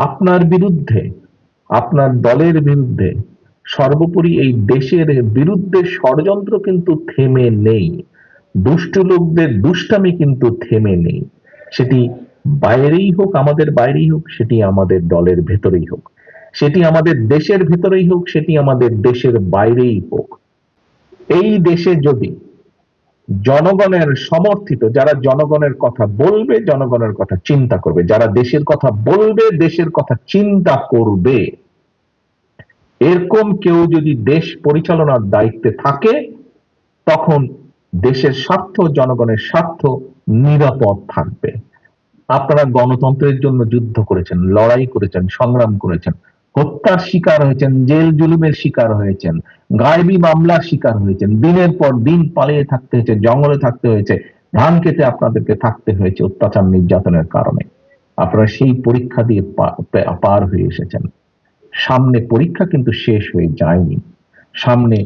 আপনার বিরুদ্ধে, আপনার দলের বিরুদ্ধে, সর্বোপরি এই দেশের বিরুদ্ধে ষড়যন্ত্র কিন্তু থেমে নেই। দুষ্টু লোকদের দুষ্টামি কিন্তু থেমে নেই। সেটি বাইরেই হোক, আমাদের বাইরেই হোক, সেটি আমাদের দলের ভেতরেই হোক, সেটি আমাদের দেশের ভেতরেই হোক, সেটি আমাদের দেশের বাইরেই হোক। এই দেশে যদি জনগণের সমর্থিত, যারা জনগণের কথা বলবে, জনগণের কথা চিন্তা করবে, যারা দেশের কথা বলবে, দেশের কথা চিন্তা করবে, এরকম কেউ যদি দেশ পরিচালনার দায়িত্বে থাকে, তখন দেশের স্বার্থ, জনগণের স্বার্থ নিরাপদ থাকবে। আপনারা গণতন্ত্রের জন্য যুদ্ধ করেছেন, লড়াই করেছেন, সংগ্রাম করেছেন, হত্যার শিকার হয়েছেন, জেল জুলুমের শিকার হয়েছেন, গায়েবী মামলার শিকার হয়েছেন, দিনের পর দিন পালিয়ে থাকতে হয়েছে, জঙ্গলে থাকতে হয়েছে, ধান খেতে আপনাদেরকে থাকতে হয়েছে অত্যাচার নির্যাতনের কারণে। আপনারা সেই পরীক্ষা দিয়ে পার হয়ে এসেছেন। সামনে পরীক্ষা কিন্তু শেষ হয়ে যায়নি, সামনে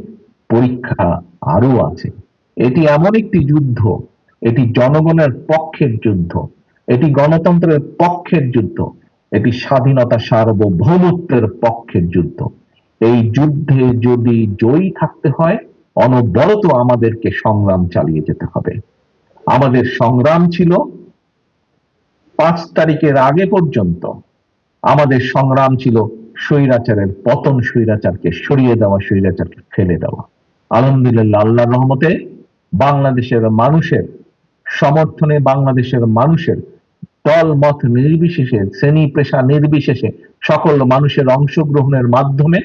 পরীক্ষা আরো আছে। এটি এমন একটি যুদ্ধ, এটি জনগণের পক্ষের যুদ্ধ, এটি গণতন্ত্রের পক্ষের যুদ্ধ, এটি স্বাধীনতা সার্বভৌমত্বের পক্ষের যুদ্ধ। এই যুদ্ধে যদি জয়ী থাকতে হয়, অনবরত আমাদেরকে সংগ্রাম চালিয়ে যেতে হবে। আমাদের সংগ্রাম ছিল 5 তারিখের আগে পর্যন্ত, আমাদের সংগ্রাম ছিল স্বৈরাচারের পতন, স্বৈরাচারকে সরিয়ে দেওয়া, স্বৈরাচারকে ফেলে দেওয়া। আলহামদুলিল্লাহ, আল্লাহর রহমতে বাংলাদেশের মানুষের সমর্থনে, বাংলাদেশের মানুষের দল মত নির্বিশেষে, শ্রেণী পেশা নির্বিশেষে সকল মানুষের অংশগ্রহণের মাধ্যমে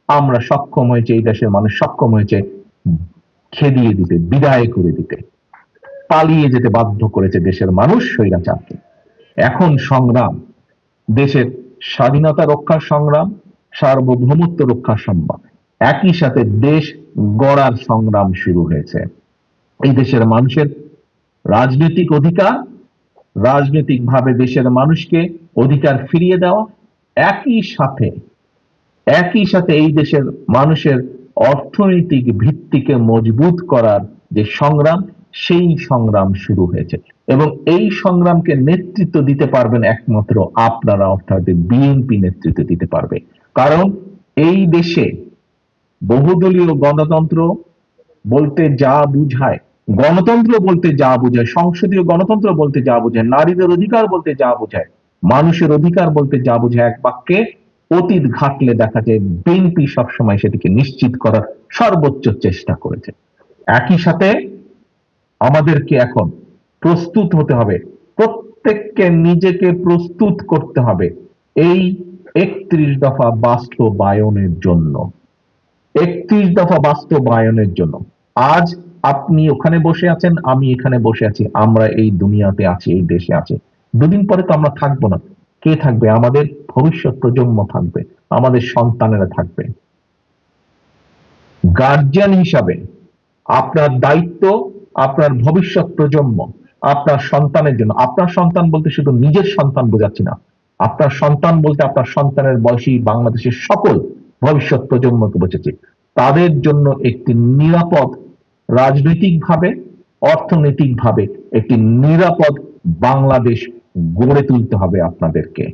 আমরা সক্ষম হয়েছে, এই দেশের মানুষ সক্ষম হয়েছে খেদিয়ে দিতে, বিদায় করে দিতে, পালিয়ে যেতে বাধ্য করেছে দেশের মানুষ স্বৈরাচারকে। এখন সংগ্রাম দেশের স্বাধীনতা রক্ষার সংগ্রাম, সার্বভৌমত্ব রক্ষার সংগ্রাম, একই সাথে দেশ গড়ার সংগ্রাম শুরু হয়েছে। এই দেশের মানুষের রাজনৈতিক অধিকার, রাজনৈতিকভাবে দেশের মানুষকে অধিকার ফিরিয়ে দেওয়া, একই সাথে এই দেশের মানুষের অর্থনৈতিক ভিত্তিকে মজবুত করার যে সংগ্রাম, সেই সংগ্রাম শুরু হয়েছে। এবং এই সংগ্রামকে নেতৃত্ব দিতে পারবেন একমাত্র আপনারা, অর্থাৎ বিএনপি নেতৃত্ব দিতে পারবে। কারণ এই দেশে বহুদলীয় গণতন্ত্র বলতে যা বুঝায়, গণতন্ত্র বলতে যা বোঝায়, সংসদীয় গণতন্ত্র বলতে যা বোঝায়, নারীদের অধিকার বলতে যা বোঝায়, মানুষের অধিকার বলতে যা বোঝায়, এক বাক্যে অতীত ঘাটলে দেখা যায় বিএনপি সবসময় সেটিকে নিশ্চিত করার সর্বোচ্চ চেষ্টা করেছে। একই সাথে আমাদেরকে এখন প্রস্তুত হতে হবে, প্রত্যেককে নিজেকে প্রস্তুত করতে হবে এই 31 দফা বাস্তবায়নের জন্য। 31 দফা বাস্তবায়নের জন্য। আজ আপনি ওখানে বসে আছেন, আমি এখানে বসে আছি, আমরা এই দুনিয়াতে আছি, এই দেশে আছি। দুদিন পরে তো আমরা থাকবো না। কে থাকবে? আমাদের ভবিষ্যৎ প্রজন্ম থাকবে, আমাদের সন্তানেরা থাকবে। গার্জিয়ান হিসাবে আপনার দায়িত্ব আপনার ভবিষ্যৎ প্রজন্ম, আপনার সন্তানের জন্য। আপনার সন্তান বলতে শুধু নিজের সন্তান বোঝাচ্ছি না, আপনার সন্তান বলতে আপনার সন্তানের বয়সী বাংলাদেশের সকল ভবিষ্যৎ প্রজন্মকে বোঝাচ্ছি। তাদের জন্য একটি নিরাপদ, রাজনৈতিকভাবে, অর্থনৈতিকভাবে একটি নিরাপদ বাংলাদেশ গড়ে তুলতে হবে আপনাদেরকে।